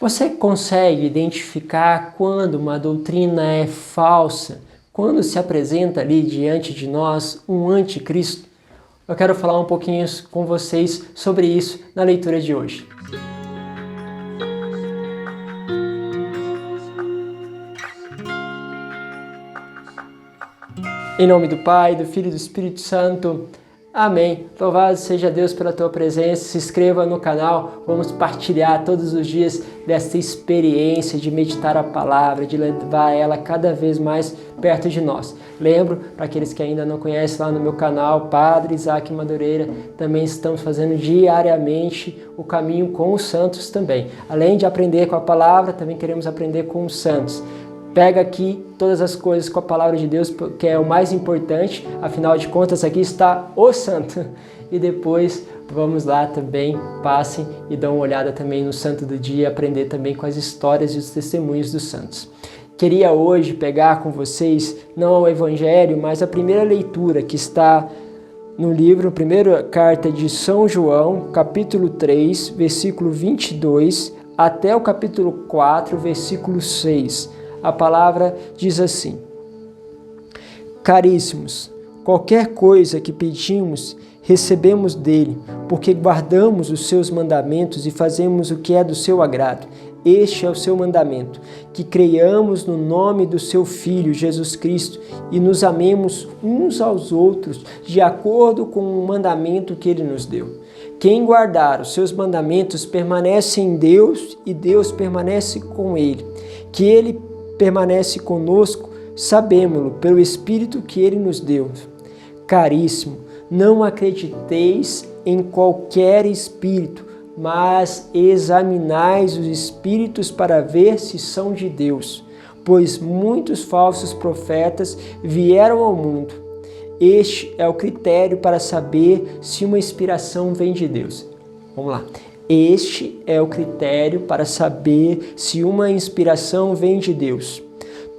Você consegue identificar quando uma doutrina é falsa, quando se apresenta ali diante de nós um anticristo? Eu quero falar um pouquinho com vocês sobre isso na leitura de hoje. Em nome do Pai, do Filho e do Espírito Santo. Amém. Louvado seja Deus pela tua presença. Se inscreva no canal. Vamos partilhar todos os dias dessa experiência de meditar a palavra, de levar ela cada vez mais perto de nós. Lembro, para aqueles que ainda não conhecem, lá no meu canal, Padre Isaac Madureira, também estamos fazendo diariamente o caminho com os santos também. Além de aprender com a palavra, também queremos aprender com os santos. Pega aqui todas as coisas com a palavra de Deus, que é o mais importante, afinal de contas aqui está o santo. E depois vamos lá também, passem e dão uma olhada também no santo do dia, aprender também com as histórias e os testemunhos dos santos. Queria hoje pegar com vocês, não o evangelho, mas a primeira leitura que está no livro, primeira carta de São João, capítulo 3, versículo 22, até o capítulo 4, versículo 6. A palavra diz assim: Caríssimos, qualquer coisa que pedimos, recebemos dele, porque guardamos os seus mandamentos e fazemos o que é do seu agrado. Este é o seu mandamento, que creiamos no nome do seu Filho, Jesus Cristo, e nos amemos uns aos outros, de acordo com o mandamento que ele nos deu. Quem guardar os seus mandamentos permanece em Deus e Deus permanece com ele. Que ele permanece conosco, sabemo-lo pelo Espírito que ele nos deu. Caríssimo, não acrediteis em qualquer espírito, mas examinais os espíritos para ver se são de Deus, pois muitos falsos profetas vieram ao mundo. Este é o critério para saber se uma inspiração vem de Deus. Vamos lá. Este é o critério para saber se uma inspiração vem de Deus.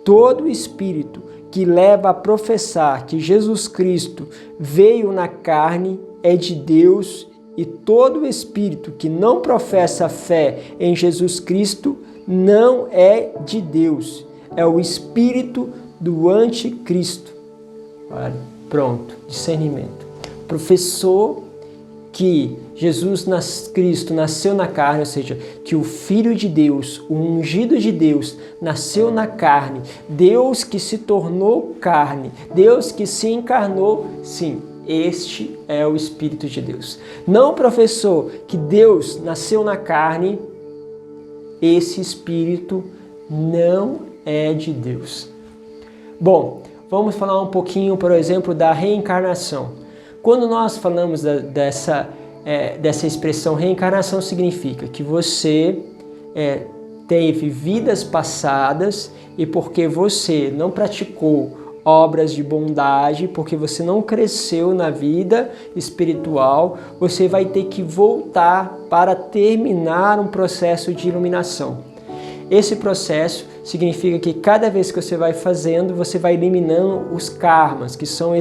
Todo espírito que leva a professar que Jesus Cristo veio na carne é de Deus, e todo espírito que não professa fé em Jesus Cristo não é de Deus. É o espírito do anticristo. Pronto, discernimento. Professor que Jesus Cristo nasceu na carne, ou seja, que o Filho de Deus, o ungido de Deus, nasceu na carne, Deus que se tornou carne, Deus que se encarnou, sim, este é o Espírito de Deus. Não professou que Deus nasceu na carne, esse Espírito não é de Deus. Bom, vamos falar um pouquinho, por exemplo, da reencarnação. Quando nós falamos dessa expressão reencarnação, significa que você teve vidas passadas e porque você não praticou obras de bondade, porque você não cresceu na vida espiritual, você vai ter que voltar para terminar um processo de iluminação. Esse processo significa que cada vez que você vai fazendo, você vai eliminando os karmas, que são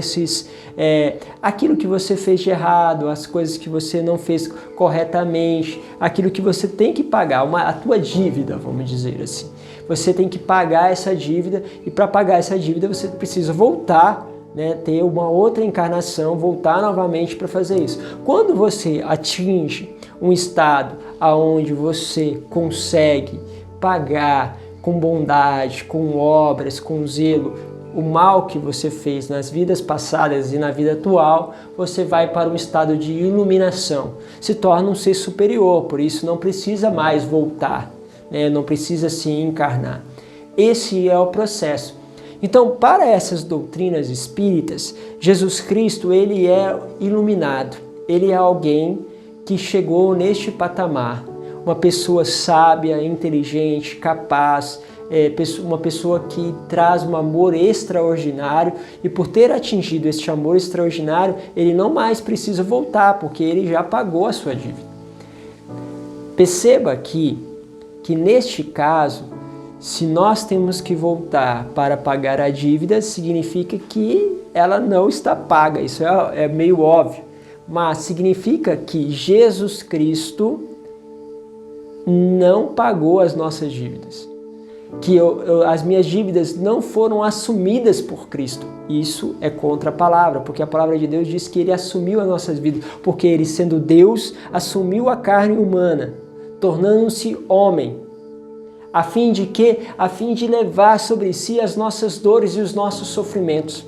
aquilo que você fez de errado, as coisas que você não fez corretamente, aquilo que você tem que pagar, a tua dívida, vamos dizer assim. Você tem que pagar essa dívida, e para pagar essa dívida você precisa voltar, ter uma outra encarnação, voltar novamente para fazer isso. Quando você atinge um estado onde você consegue pagar com bondade, com obras, com zelo, o mal que você fez nas vidas passadas e na vida atual, você vai para um estado de iluminação. Se torna um ser superior, por isso não precisa mais voltar, não precisa se encarnar. Esse é o processo. Então, para essas doutrinas espíritas, Jesus Cristo, ele é iluminado. Ele é alguém que chegou neste patamar. Uma pessoa sábia, inteligente, capaz, uma pessoa que traz um amor extraordinário, e por ter atingido este amor extraordinário, ele não mais precisa voltar, porque ele já pagou a sua dívida. Perceba aqui que neste caso, se nós temos que voltar para pagar a dívida, significa que ela não está paga, isso é meio óbvio, mas significa que Jesus Cristo não pagou as nossas dívidas. Que as minhas dívidas não foram assumidas por Cristo. Isso é contra a palavra, porque a palavra de Deus diz que Ele assumiu as nossas vidas, porque Ele, sendo Deus, assumiu a carne humana, tornando-se homem, a fim de quê? A fim de levar sobre si as nossas dores e os nossos sofrimentos.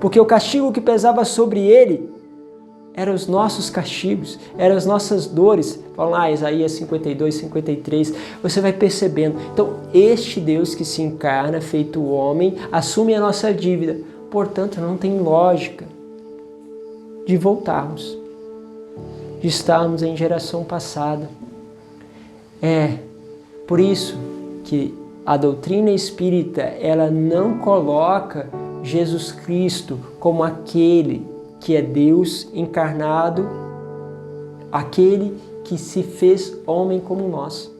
Porque o castigo que pesava sobre Ele eram os nossos castigos, eram as nossas dores. Fala lá, Isaías 52, 53, você vai percebendo. Então, este Deus que se encarna, feito homem, assume a nossa dívida. Portanto, não tem lógica de voltarmos, de estarmos em geração passada. Por isso que a doutrina espírita, ela não coloca Jesus Cristo como aquele que é Deus encarnado, aquele que se fez homem como nós.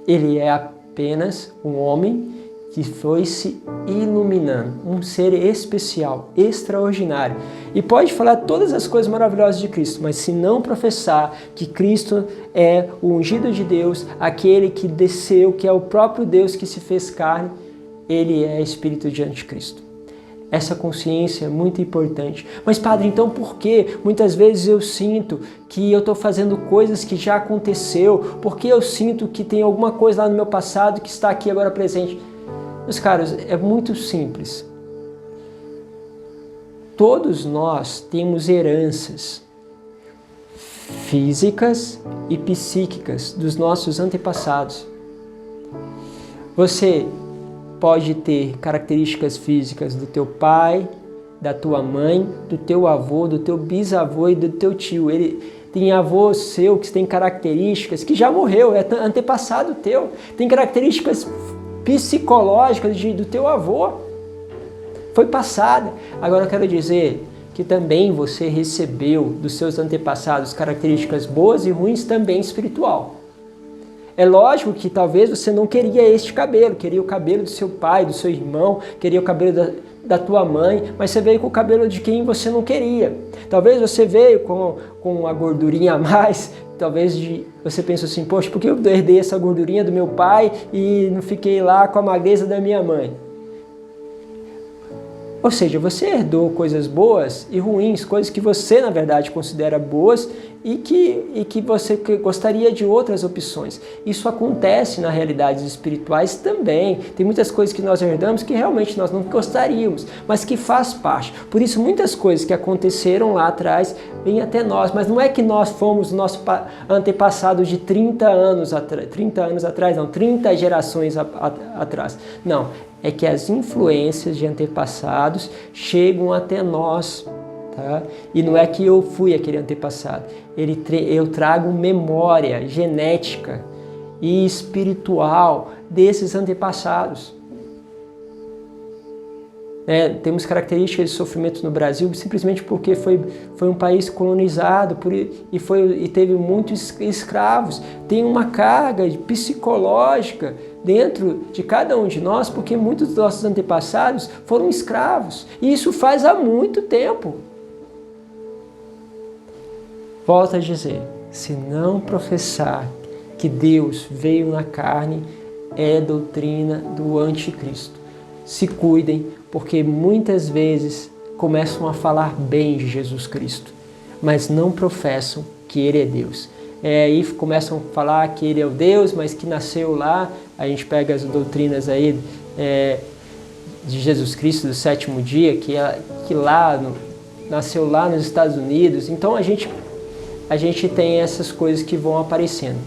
Ele é apenas um homem que foi se iluminando, um ser especial, extraordinário. E pode falar todas as coisas maravilhosas de Cristo, mas se não professar que Cristo é o ungido de Deus, aquele que desceu, que é o próprio Deus que se fez carne, ele é espírito de anticristo. Essa consciência é muito importante. Mas, padre, então por que muitas vezes eu sinto que eu estou fazendo coisas que já aconteceu? Por que eu sinto que tem alguma coisa lá no meu passado que está aqui agora presente? Meus caros, é muito simples. Todos nós temos heranças físicas e psíquicas dos nossos antepassados. Você pode ter características físicas do teu pai, da tua mãe, do teu avô, do teu bisavô e do teu tio. Ele tem avô seu que tem características que já morreu, é antepassado teu. Tem características psicológicas do teu avô. Foi passada. Agora eu quero dizer que também você recebeu dos seus antepassados características boas e ruins também espiritual. É lógico que talvez você não queria este cabelo, queria o cabelo do seu pai, do seu irmão, queria o cabelo da tua mãe, mas você veio com o cabelo de quem você não queria. Talvez você veio com uma gordurinha a mais, talvez você pensa assim, poxa, por que eu herdei essa gordurinha do meu pai e não fiquei lá com a magreza da minha mãe? Ou seja, você herdou coisas boas e ruins, coisas que você, na verdade, considera boas e que você gostaria de outras opções. Isso acontece nas realidades espirituais também. Tem muitas coisas que nós herdamos que realmente nós não gostaríamos, mas que faz parte. Por isso, muitas coisas que aconteceram lá atrás vêm até nós. Mas não é que nós fomos nosso antepassado de 30 anos atrás, não, 30 gerações atrás. Não. É que as influências de antepassados chegam até nós, tá? E não é que eu fui aquele antepassado, eu trago memória genética e espiritual desses antepassados. Temos características de sofrimento no Brasil simplesmente porque foi um país colonizado e teve muitos escravos. Tem uma carga psicológica dentro de cada um de nós porque muitos dos nossos antepassados foram escravos. E isso faz há muito tempo. Volto a dizer, se não professar que Deus veio na carne, é doutrina do anticristo. Se cuidem, porque muitas vezes começam a falar bem de Jesus Cristo, mas não professam que Ele é Deus. Aí começam a falar que Ele é o Deus, mas que nasceu lá. A gente pega as doutrinas aí de Jesus Cristo do sétimo dia, que nasceu lá nos Estados Unidos. Então a gente tem essas coisas que vão aparecendo.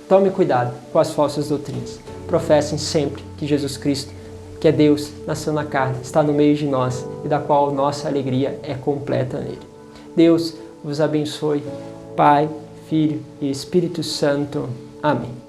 Tome cuidado com as falsas doutrinas. Professem sempre que Jesus Cristo, que é Deus, nasceu na carne, está no meio de nós e da qual nossa alegria é completa nele. Deus vos abençoe, Pai, Filho e Espírito Santo. Amém.